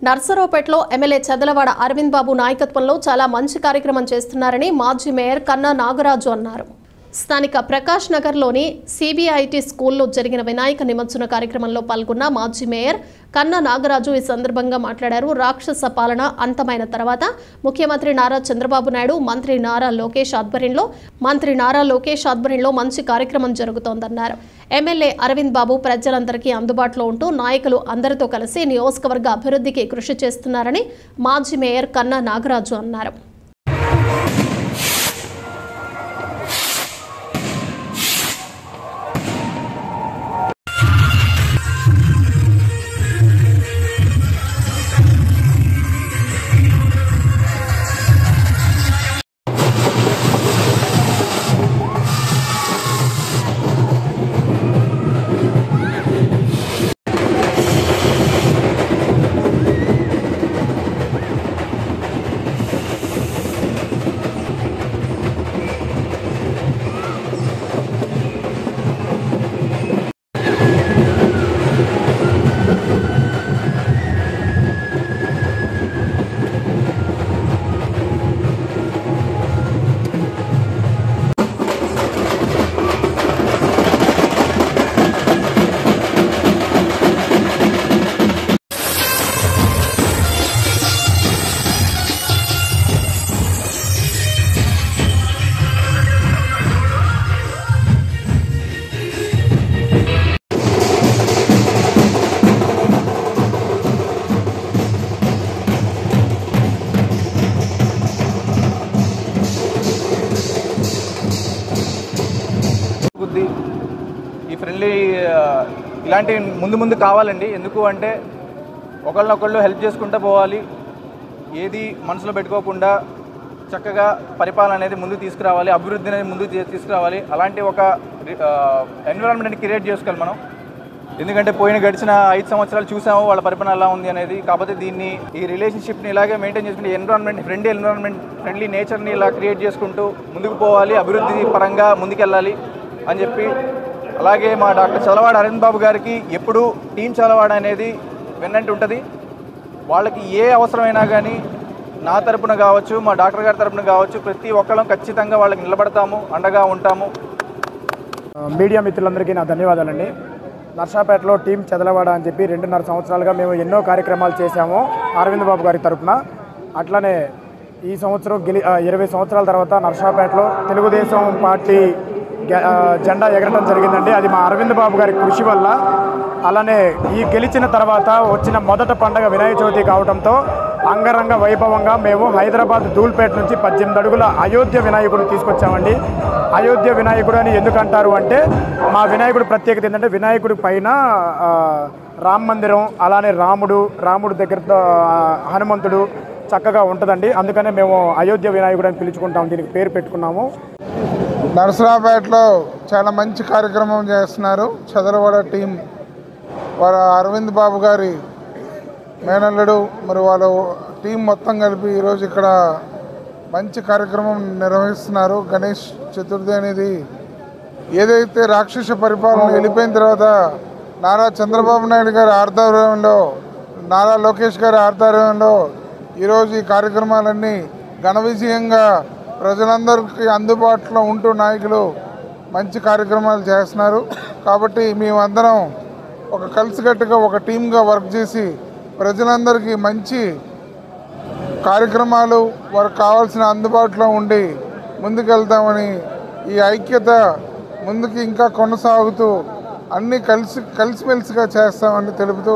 నర్సరావుపేటలో MLA Chadalavada Arvind బాబు నాయకత్వంలో చాలా మంచి కార్యక్రమం చేస్తున్నారని మాజీ మేయర్ కన్నా నాగరాజు అన్నారు. స్థానిక ప్రకాష్ నగర్లోని సిబిఐటి స్కూల్లో జరిగిన వినాయక నిమజ్జన కార్యక్రమంలో పాల్గొన్న మాజీ మేయర్ కన్నా నాగరాజు ఈ సందర్భంగా మాట్లాడారు. రాక్షస పాలన అంతమైన తర్వాత ముఖ్యమంత్రి నారా చంద్రబాబు నాయుడు మంత్రి నారా లోకేష్ ఆధ్వర్యంలో మంచి కార్యక్రమం జరుగుతోందన్నారు. ఎమ్మెల్యే అరవింద్ బాబు ప్రజలందరికీ అందుబాటులో ఉంటూ నాయకులు అందరితో కలిసి నియోజకవర్గ అభివృద్ధికి కృషి చేస్తున్నారని మాజీ మేయర్ కన్నా నాగరాజు అన్నారు. ఈ ఫ్రెండ్లీ ఇలాంటి ముందు కావాలండి. ఎందుకు అంటే ఒకళ్ళనొకళ్ళు హెల్ప్ చేసుకుంటూ పోవాలి. ఏది మనసులో పెట్టుకోకుండా చక్కగా పరిపాలన అనేది ముందుకు తీసుకురావాలి, అభివృద్ధి అనేది ముందుకు తీసుకురావాలి. అలాంటి ఒక ఎన్విరాన్మెంట్ని క్రియేట్ చేసుకోవాలి మనం. ఎందుకంటే గడిచిన 5 సంవత్సరాలు చూసాము వాళ్ళ పరిపాలన ఎలా ఉంది అనేది. కాకపోతే ఈ రిలేషన్షిప్ని ఇలాగే మెయింటైన్ చేసుకుంటే ఫ్రెండ్లీ నేచర్ని ఇలా క్రియేట్ చేసుకుంటూ ముందుకు పోవాలి, అభివృద్ధి పరంగా ముందుకెళ్ళాలి అని చెప్పి. అలాగే మా డాక్టర్ చదలవాడ అరవింద్ బాబు గారికి ఎప్పుడూ టీం చదలవాడ అనేది వెన్నంటి ఉంటుంది. వాళ్ళకి ఏ అవసరమైనా కానీ నా తరపున కావచ్చు, మా డాక్టర్ గారి తరపున కావచ్చు, ప్రతి ఒక్కళ్ళం ఖచ్చితంగా వాళ్ళకి నిలబడతాము, అండగా ఉంటాము. మీడియా మిత్రులందరికీ నా ధన్యవాదాలండి. నర్సాపేటలో టీం చదలవాడ అని చెప్పి 2.5 సంవత్సరాలుగా మేము ఎన్నో కార్యక్రమాలు చేశాము అరవింద్ బాబు గారి తరపున. అట్లనే ఈ సంవత్సరం 20 సంవత్సరాల తర్వాత నర్సాపేటలో తెలుగుదేశం పార్టీ జెండా ఎగరటం జరిగిందండి. అది మా అరవింద్ బాబు గారి కృషి వల్ల. అలానే ఈ గెలిచిన తర్వాత వచ్చిన మొదట పండగ వినాయక చవితి కావడంతో అంగరంగ వైభవంగా మేము హైదరాబాద్ ధూల్పేట నుంచి 18 అడుగుల అయోధ్య వినాయకుడు తీసుకొచ్చామండి. అయోధ్య వినాయకుడు అని ఎందుకంటారు అంటే మా వినాయకుడు ప్రత్యేకత ఏంటంటే వినాయకుడి పైన రామ మందిరం, అలానే రాముడు దగ్గరతో హనుమంతుడు చక్కగా ఉంటుందండి. అందుకనే మేము అయోధ్య వినాయకుడు అని పిలుచుకుంటాం, దీనికి పేరు పెట్టుకున్నాము. నర్సరావుపేటలో చాలా మంచి కార్యక్రమం చేస్తున్నారు చదలవాడ టీం. వాళ్ళ అరవింద్ బాబు గారి మేనల్లుడు మరి వాళ్ళ టీం మొత్తం కలిపి ఈరోజు ఇక్కడ మంచి కార్యక్రమం నిర్వహిస్తున్నారు. గణేష్ చతుర్థి అనేది ఏదైతే రాక్షస పరిపాలన వెళ్ళిపోయిన తర్వాత నారా చంద్రబాబు నాయుడు గారి ఆధ్వర్యంలో, నారా లోకేష్ గారి ఆధ్వర్యంలో ఈరోజు ఈ కార్యక్రమాలన్నీ ఘన విజయంగా ప్రజలందరికీ అందుబాటులో ఉంటూ నాయకులు మంచి కార్యక్రమాలు చేస్తున్నారు. కాబట్టి మేమందరం ఒక కలిసికట్టుగా ఒక టీమ్గా వర్క్ చేసి ప్రజలందరికీ మంచి కార్యక్రమాలు వారికి కావాల్సిన అందుబాటులో ఉండి ముందుకెళ్తామని, ఈ ఐక్యత ముందుకు ఇంకా కొనసాగుతూ అన్నీ కలిసిమెలిసిగా చేస్తామని తెలుపుతూ